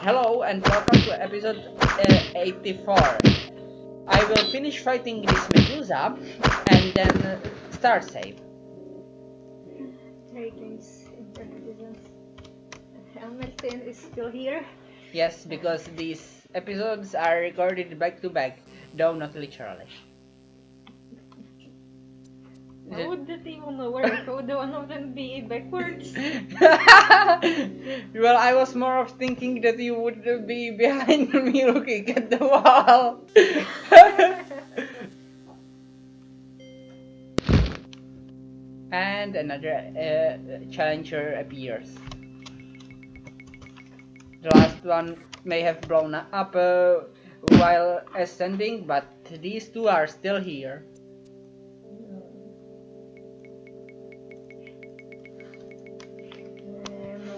Hello and welcome to episode 84. I will finish fighting this Medusa and then start save. Greetings, intelligence. Hamilton is still here. Yes, because these episodes are recorded back to back, though not literally. How would that even work? Would one of them be backwards? Well, I was more of thinking that you would be behind me looking at the wall. And another challenger appears. The last one may have blown up while ascending, but these two are still here.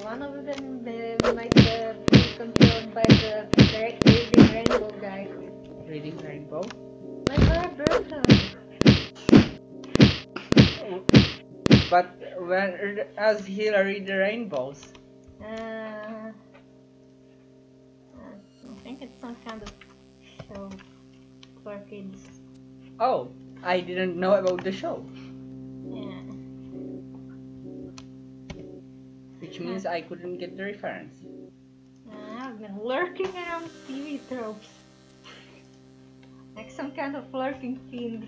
One of them might be controlled by the reading rainbow guy. Reading rainbow? My brother. But when as he read the rainbows? I think it's some kind of show for kids. Oh, I didn't know about the show. Yeah. Which means I couldn't get the reference. I've been lurking around TV tropes. Like some kind of lurking fiend.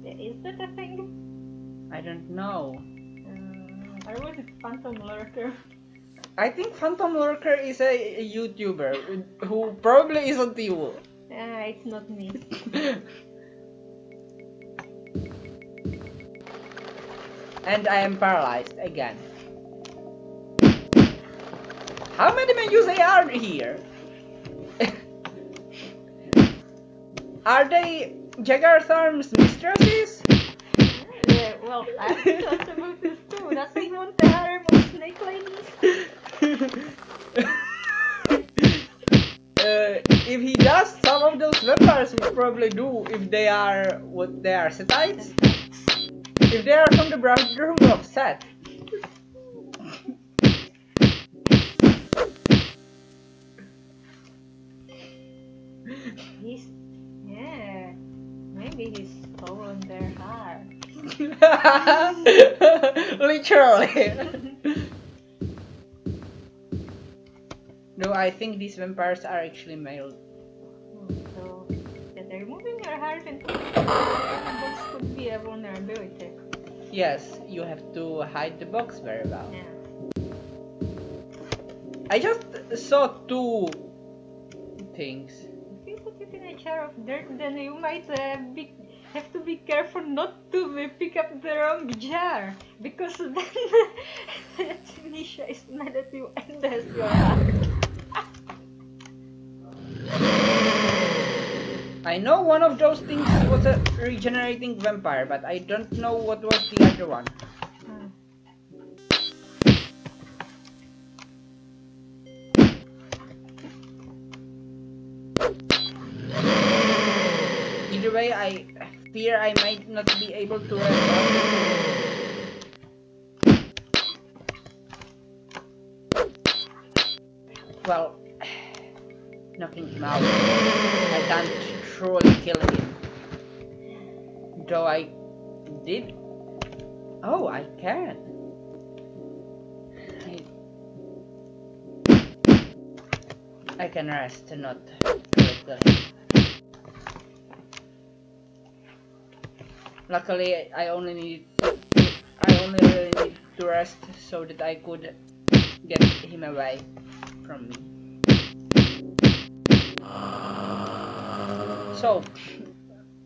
Is that a thing? I don't know. Or was it Phantom Lurker? I think Phantom Lurker is a YouTuber who probably isn't evil. It's not me. And I am paralyzed again. How many Medusa are here? Are they Jagartharm's mistresses? Well, I thought about this too. Does he want the harem of snake ladies? If he does, some of those vampires would probably do if they are what they are, Setites? If they are from the Brotherhood of Set. Maybe he's stolen their heart. Literally. No, I think these vampires are actually male. So, removing your heart and putting it in a box could be a vulnerability. Yes, you have to hide the box very well. Yeah. I just saw two things. If you put it in a jar of dirt, then you might have to be careful not to pick up the wrong jar, because then Nisha is mad at you and has your heart. I know one of those things was a regenerating vampire, but I don't know what was the other one. Either way, I fear I might not be able to rest. Well, knocking him out. I can't truly kill him. Though I did. Oh, I can. I can rest, not kill him. Luckily, I only really need to rest so that I could get him away from me. So,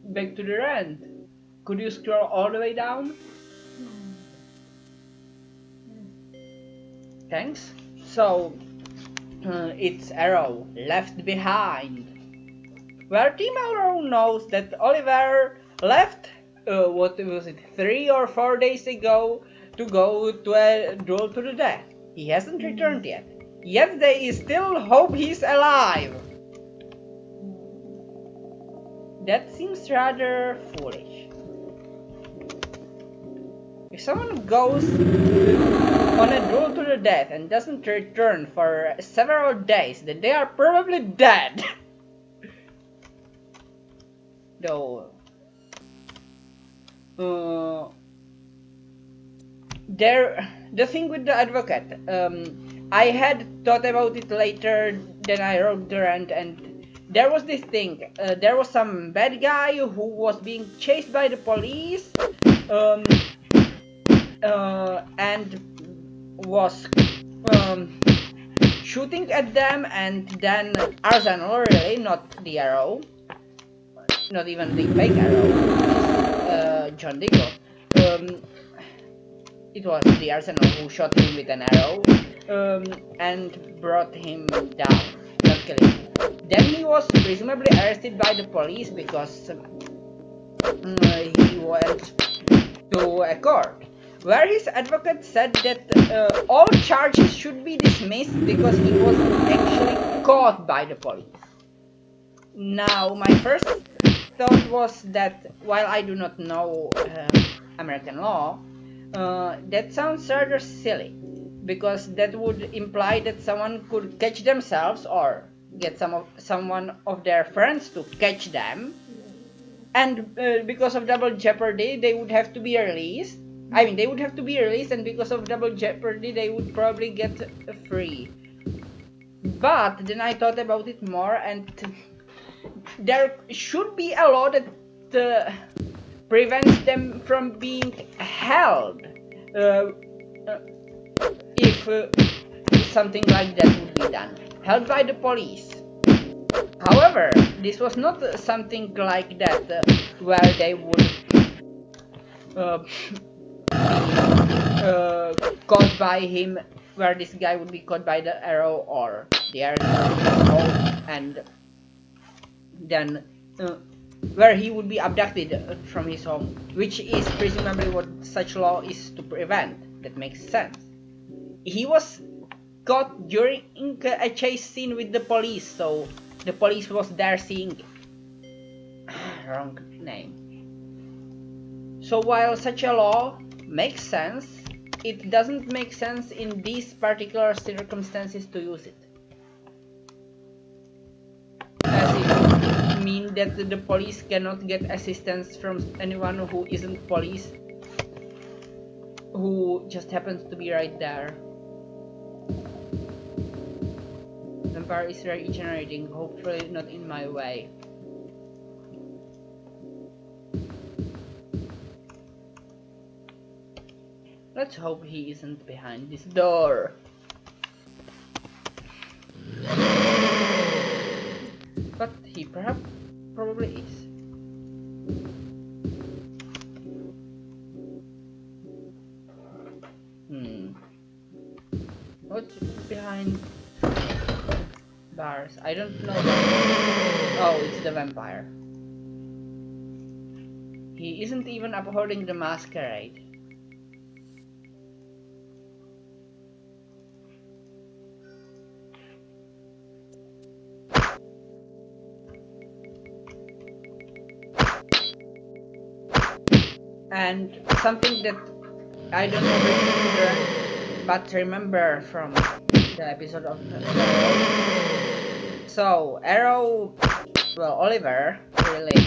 back to the rent. Could you scroll all the way down? Thanks. So, it's Arrow, left behind. Where Team Arrow knows that Oliver left, 3 or 4 days ago, to go to a duel to the death. He hasn't returned yet. Yet they still hope he's alive. That seems rather foolish. If someone goes on a duel to the death and doesn't return for several days, then they are probably dead. Though, the thing with the advocate, I had thought about it later. Then I wrote the rant, and there was this thing. There was some bad guy who was being chased by the police, um, and was shooting at them, and then Arsenal, really, not the arrow, not even the fake arrow, John Diggle. It was the Arsenal who shot him with an arrow, and brought him down, not killing him. Then he was presumably arrested by the police because he went to a court, where his advocate said that all charges should be dismissed because he was actually caught by the police. Now, my first thought was that while I do not know American law, that sounds rather silly, because that would imply that someone could catch themselves or get someone of their friends to catch them, and because of double jeopardy they would have to be released. I mean, they would have to be released, and because of double jeopardy they would probably get free. But then I thought about it more, and there should be a law that prevents them from being held if something like that would be done. Held by the police. However, this was not something like that where they would be caught by him, where this guy would be caught by the arrow or the arrow, and then where he would be abducted from his home, which is presumably what such law is to prevent. That makes sense. He was caught during a chase scene with the police, so the police was there seeing it. Wrong name. So while such a law makes sense, it doesn't make sense in these particular circumstances to use it. As it would mean that the police cannot get assistance from anyone who isn't police, who just happens to be right there. Vampire is regenerating, hopefully not in my way. Let's hope he isn't behind this door. But he probably is. What's behind bars? I don't know. Oh, it's the vampire. He isn't even upholding the masquerade. And something that I don't know, but remember from the episode of Arrow. So Arrow, well, Oliver really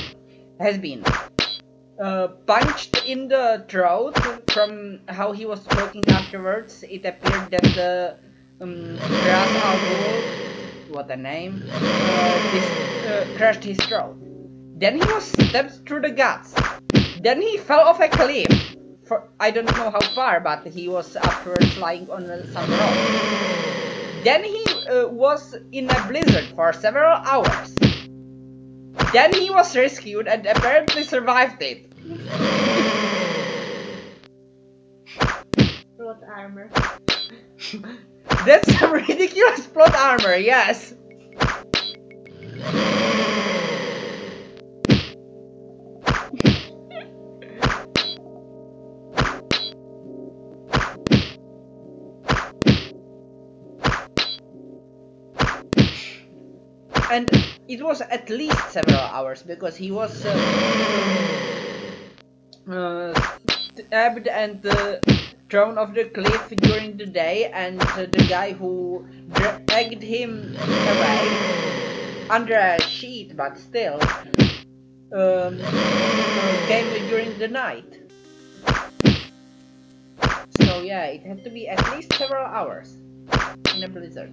has been punched in the throat. From how he was talking afterwards, it appeared that the grass owl, what a name, crushed his throat. Then he was stabbed through the guts. Then he fell off a cliff. For I don't know how far, but he was afterwards lying on some rock. Then he was in a blizzard for several hours. Then he was rescued and apparently survived it. Plot armor. That's some ridiculous plot armor, yes. And it was at least several hours, because he was stabbed and thrown off the cliff during the day, and the guy who dragged him away under a sheet, but still, came during the night. So yeah, it had to be at least several hours in a blizzard.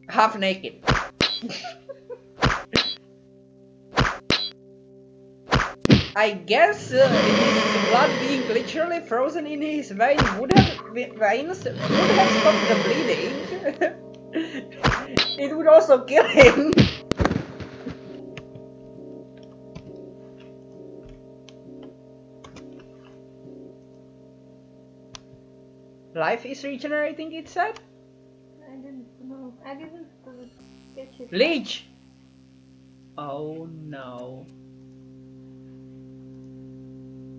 Half naked. I guess his blood being literally frozen in his veins would have stopped the bleeding. It would also kill him. Life is regenerating, it said? I didn't know. I didn't catch it. Lich! Oh no.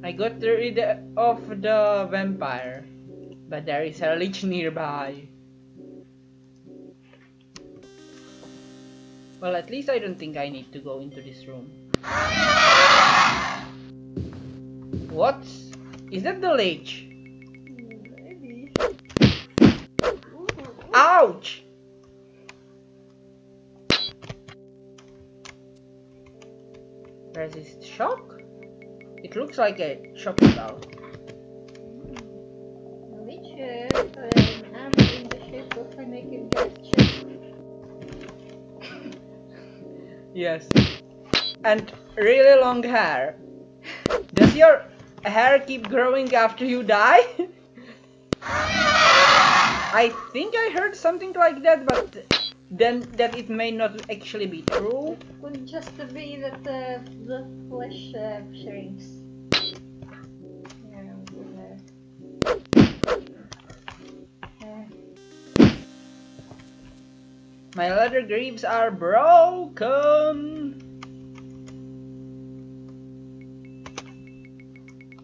I got rid of the vampire, but there is a Lich nearby. Well, at least I don't think I need to go into this room. What? Is that the Lich? Maybe. Ouch! Resist shock? It looks like a shock spell. Which I'm in the shape of a naked guy's chest. Yes. And really long hair. Does your hair keep growing after you die? I think I heard something like that, but then that it may not actually be true. It could just be that the flesh shrinks. My leather greaves are broken.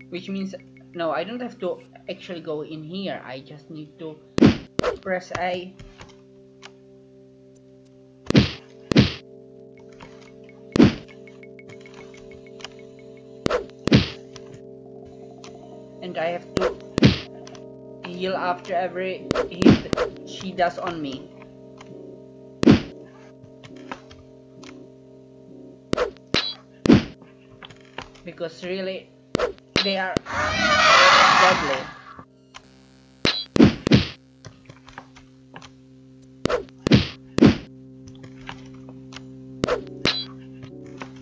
Which means, no, I don't have to actually go in here. I just need to press A. And I have to heal after every hit she does on me. Because really, they are deadly.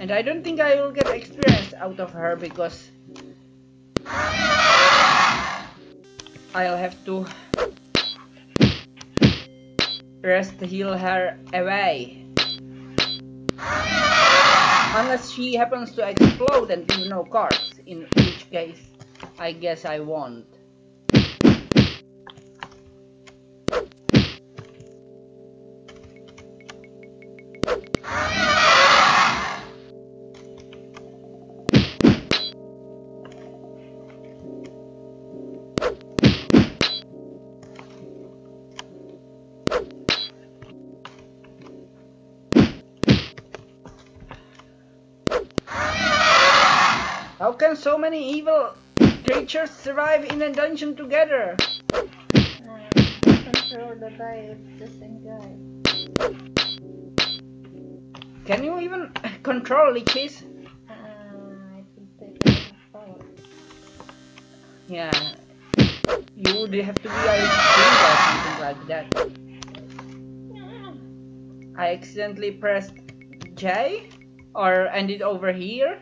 And I don't think I will get experience out of her because I'll have to rest heal her away. Unless she happens to explode and leave no cards, in which case I guess I won't. How can so many evil creatures survive in a dungeon together? I'm sure that it's the same guy. Can you even control liches? It would take a lot of power. Yeah, you would have to be a lich king or something like that. I accidentally pressed J or ended over here.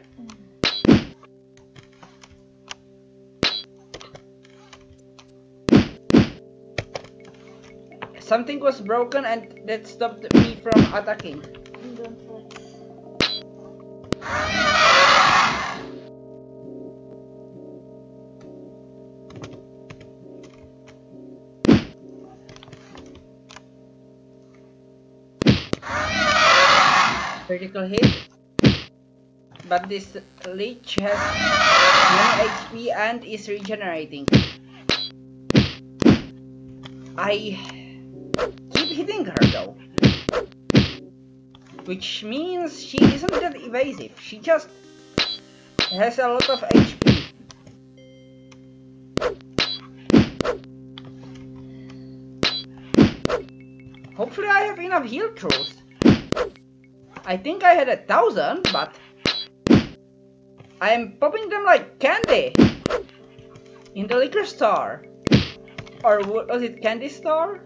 Something was broken and that stopped me from attacking. Don't worry. Critical hit. But this Lich has many HP and is regenerating. I keep hitting her though. Which means she isn't that evasive. She just It has a lot of HP. Hopefully I have enough heal truths. I think I had 1,000, but I am popping them like candy in the liquor store. Or was it candy store?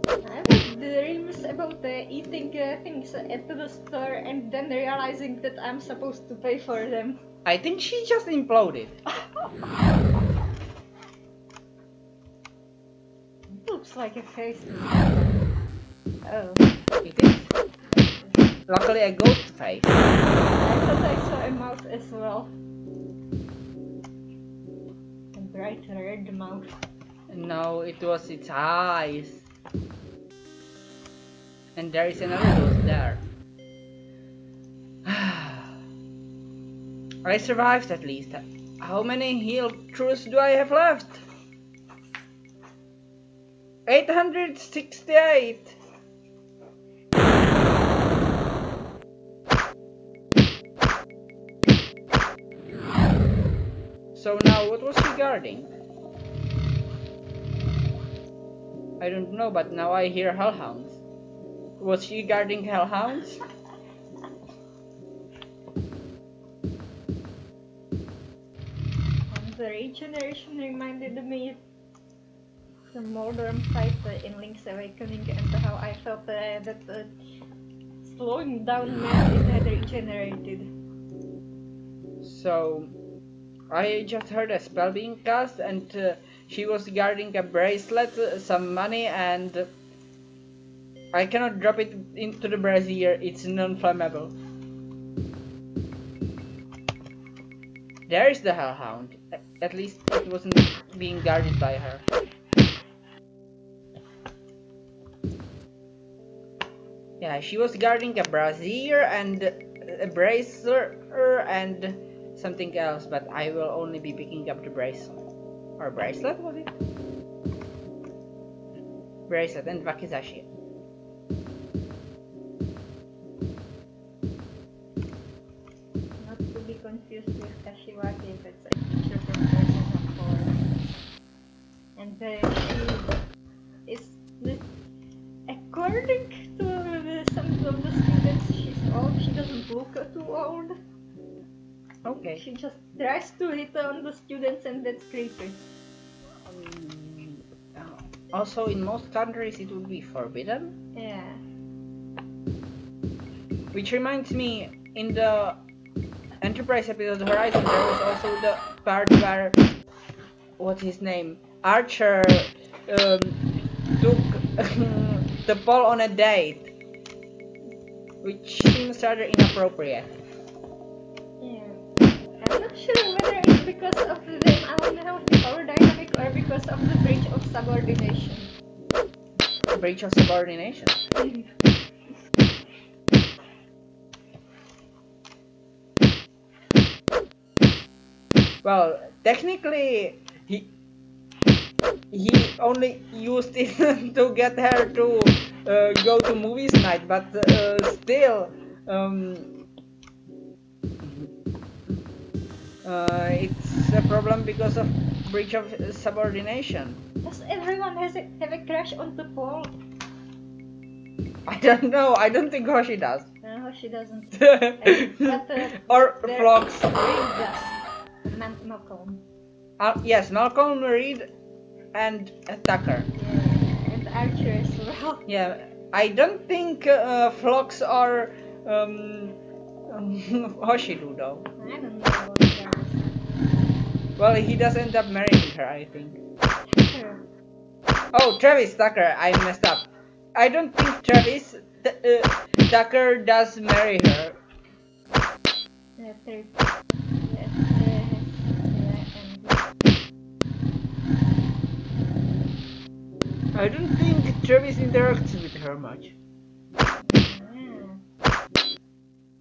I have dreams about eating things at the store and then realizing that I'm supposed to pay for them. I think she just imploded. Looks like a face. Oh. It is. Luckily a ghost face. I thought I saw a mouth as well. A bright red mouth. No, it was its eyes. And there is another ghost there. I survived at least. How many heal truths do I have left? 868. So now what was she guarding? I don't know, but now I hear hellhounds. Was she guarding hellhounds? The regeneration reminded me the Mordorm fight in Link's Awakening and how I felt that slowing down meant it had regenerated. So I just heard a spell being cast and she was guarding a bracelet, some money, and I cannot drop it into the brazier, it's non-flammable. There is the hellhound. At least it wasn't being guarded by her. Yeah, she was guarding a brazier and a bracer and something else, but I will only be picking up the bracelet. Or bracelet, was it? Bracelet and wakizashi. Not to be confused with Kashiwagi, that's a teacher from Persona 4. And she is, according to some of the students, she's old. She doesn't look too old. Okay. She just tries to hit on the students and that's creepy. Also, in most countries it would be forbidden. Yeah. Which reminds me, in the Enterprise episode Horizon, there was also the part where, what's his name? Archer took the Paul on a date, which seems rather inappropriate. Yeah. I'm not sure whether it's because of the unhealthy power dynamic or because of the breach of subordination. Breach of subordination. Well, technically, he only used it to get her to go to movies night, but still, it's a problem because of breach of subordination. Does everyone have a crush on the Paul? I don't know. I don't think Hoshi does. No, she doesn't. Or Phlox. Reed does. Malcolm. Yes, Malcolm Reed and Tucker. Yeah, and Archer as well. Yeah, I don't think Phlox or Hoshi do though. I don't know about that. Well, he does end up marrying her, I think. Sure. Oh, Travis Tucker, I messed up. I don't think Travis Tucker does marry her. Yeah, and I don't think Travis interacts with her much. yeah.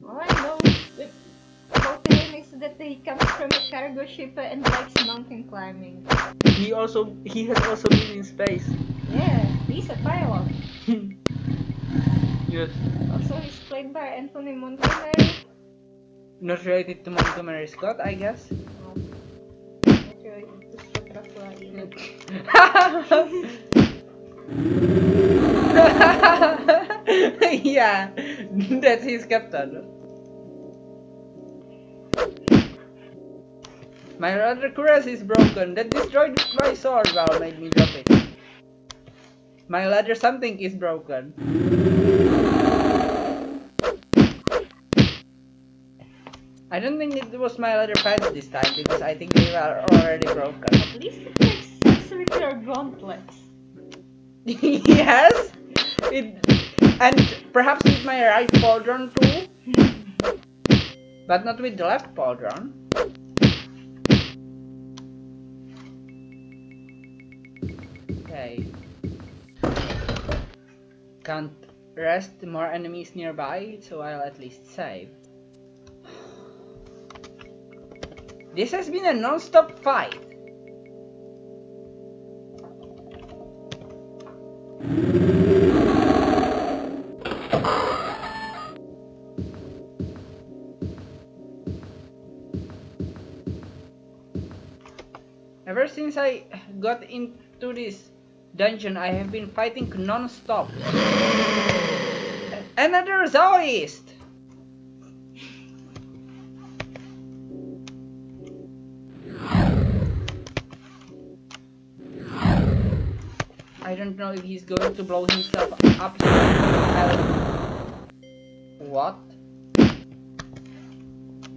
All I know about him is that he comes from a cargo ship and likes mountain climbing. He has also been in space. Yeah, he's a pilot. Yes. Also, he's played by Anthony Montgomery. Not related to Montgomery Scott, I guess. No, not related to Scott Dracula either. Yeah, that's his captain. My other cuirass is broken. That destroyed my sword. Well, made me drop it. My ladder something is broken. I don't think it was my ladder pads this time because I think they were already broken. At least it makes sense with your gauntlets. Yes, it, and perhaps with my right pauldron too, but not with the left pauldron. Okay. Can't rest more enemies nearby, so I'll at least save. This has been a non-stop fight. Ever since I got into this dungeon, I have been fighting non-stop. Another Zoist! I don't know if he's going to blow himself up. What?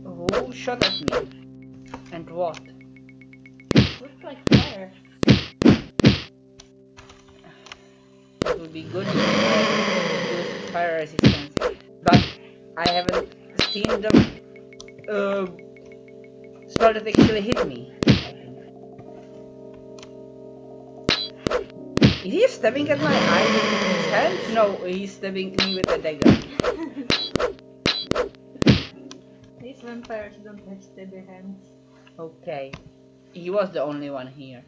Who shot at me? And what? Looks like fire. It would be good if I use fire resistance, but I haven't seen the spell that actually hit me. Is he stabbing at my eye with his hand? No, he's stabbing me with a dagger. These vampires don't have steady hands. Okay, he was the only one here.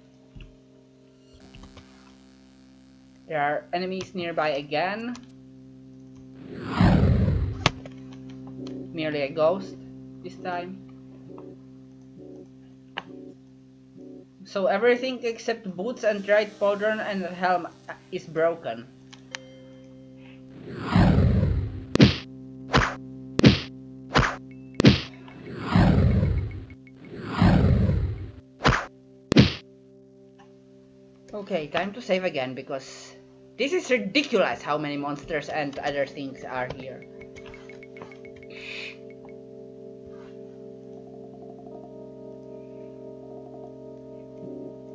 There are enemies nearby again. Merely a ghost this time. So everything except boots and right pauldron and helm is broken. Okay, time to save again because this is ridiculous how many monsters and other things are here.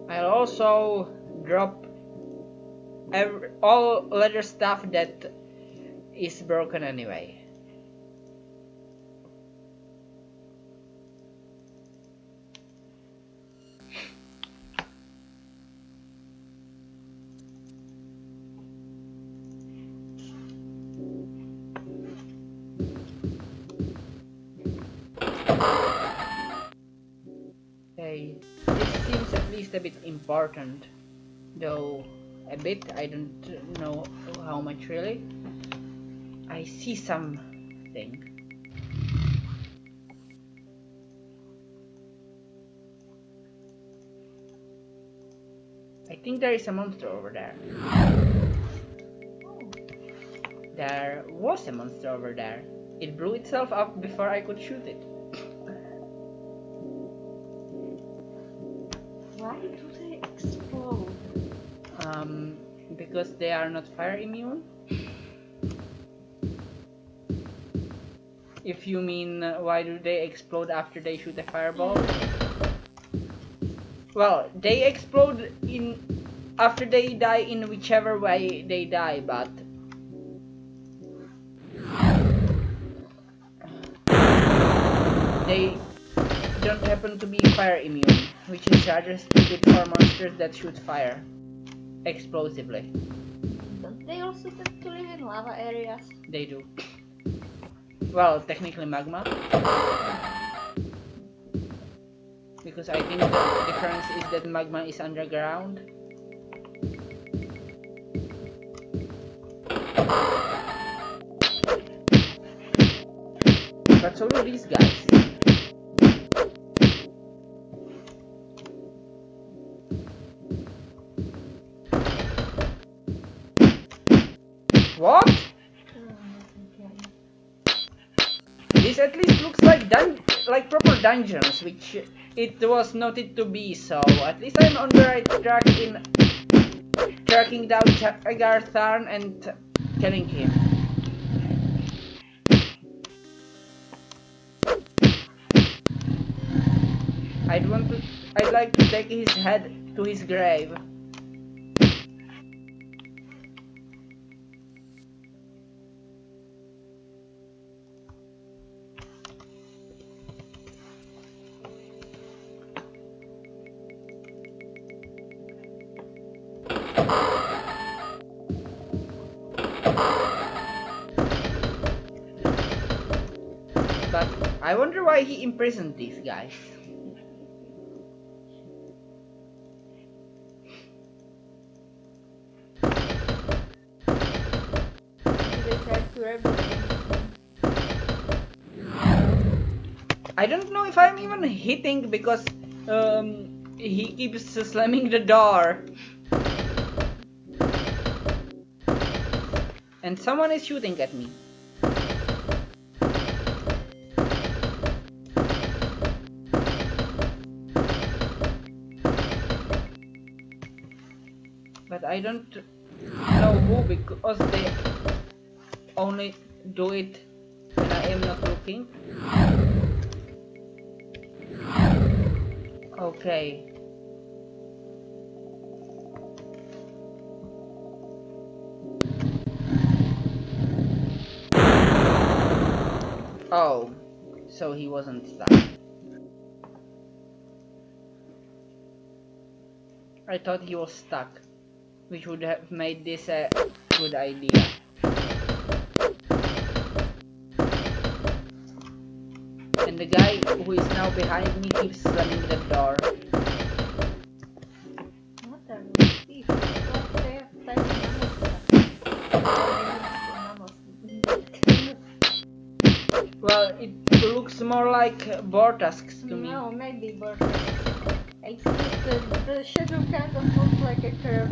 I'll also drop all leather stuff that is broken anyway. Okay, this seems at least a bit important, though a bit, I don't know how much really. I see something. I think there is a monster over there. There was a monster over there. It blew itself up before I could shoot it. Why do they explode? Because they are not fire immune. If you mean why do they explode after they shoot a fireball? Well, they explode after they die in whichever way they die, but they don't happen to be fire immune, which is rather stupid for monsters that shoot fire explosively. Don't they also tend to live in lava areas? They do. Well, technically magma. Because I think the difference is that magma is underground. so do these guys. What? This at least looks like proper dungeons, which it was noted to be, so at least I'm on the right track in tracking down Agartharn and killing him. I'd like to take his head to his grave. But I wonder why he imprisoned these guys. They tried to rebel against him. I don't know if I'm even hitting because he keeps slamming the door. And someone is shooting at me. But I don't know who, because they only do it when I am not looking. Okay. Oh, so he wasn't stuck. I thought he was stuck, which would have made this a good idea. And the guy who is now behind me keeps slamming the door. What are those thieves? Like they have tiny mammals. Well, it looks more like Bortasks to me. No, maybe, but it's just the shadow kind of looks like a curve.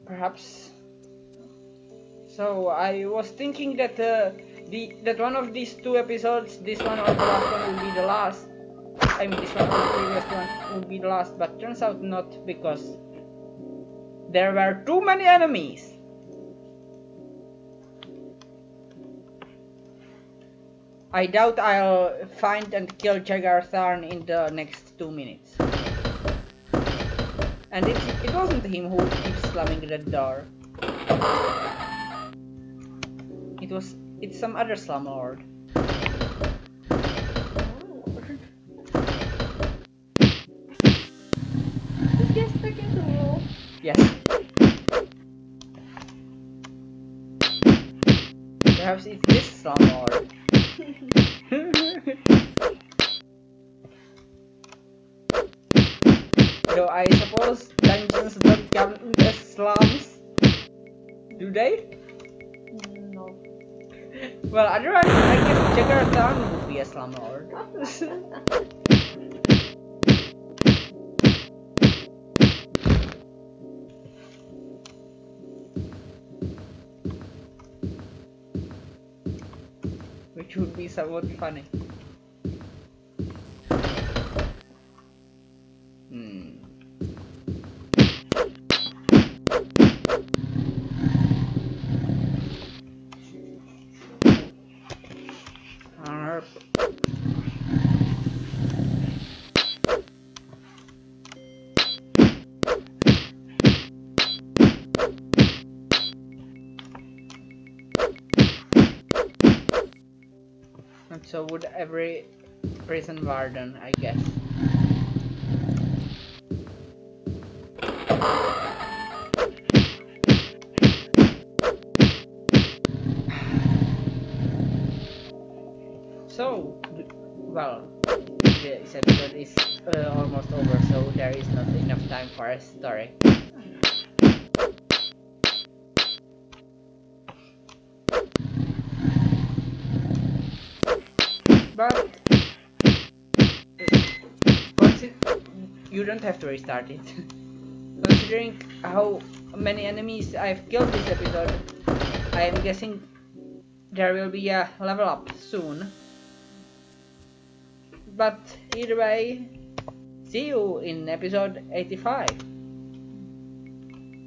Perhaps. So I was thinking that that one of these two episodes, this one or the last one, will be the last. I mean, this one or the previous one will be the last, but turns out not, because there were too many enemies. I doubt I'll find and kill Jagartharn in the next 2 minutes. And it wasn't him who keeps slamming the door. It's some other slumlord. This guy's stuck in the wall. Yes. Perhaps it's this slumlord. Though I suppose dungeons don't count as slums. Do they? No. Well, otherwise I guess Jagartharn would be a slumlord. Which would be somewhat funny. And so would every prison warden, I guess. So, well, this episode is almost over, so there is not enough time for a story. But you don't have to restart it. Considering how many enemies I've killed this episode, I am guessing there will be a level up soon. But either way, see you in episode 85.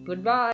Goodbye.